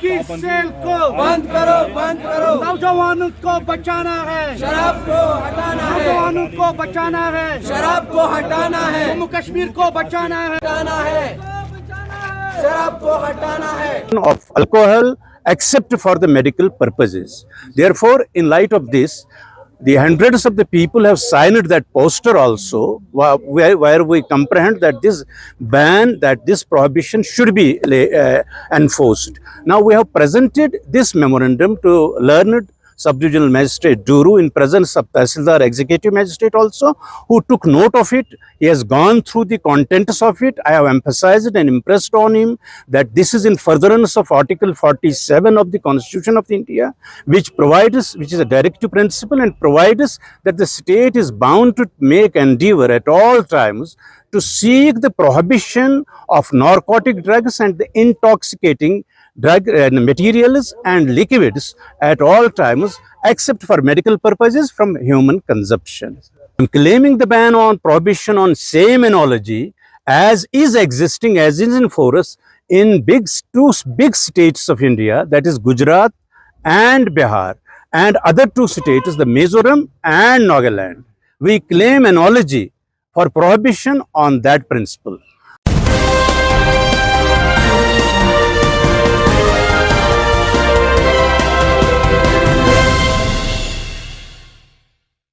की सेल को बंद करो, बंद करो। नौजवानों को बचाना है, शराब को हटाना है, नौजवानों को बचाना है, शराब को हटाना है, जम्मू कश्मीर को बचाना है, हटाना है, शराब को हटाना है। Of alcohol except for the medical purposes. Therefore, in light of this, the hundreds of the people have signed that poster also, where we comprehend that this ban, that this prohibition should be enforced. Now we have presented this memorandum to learned Sub-Divisional Magistrate ڈورو in presence of Tahsildar Executive Magistrate also, who took note of it. He has gone through the contents of it. I have emphasized and impressed on him that this is in furtherance of Article 47 of the Constitution of India, which is a directive principle and provides that the state is bound to make endeavor at all times to seek the prohibition of narcotic drugs and the intoxicating drug materials and liquids at all times except for medical purposes from human consumption. I'm claiming the ban on prohibition on same analogy as is existing, as is in force in two big states of India, that is Gujarat and Bihar, and other two states, the Mizoram and Nagaland. We claim analogy for prohibition on that principle.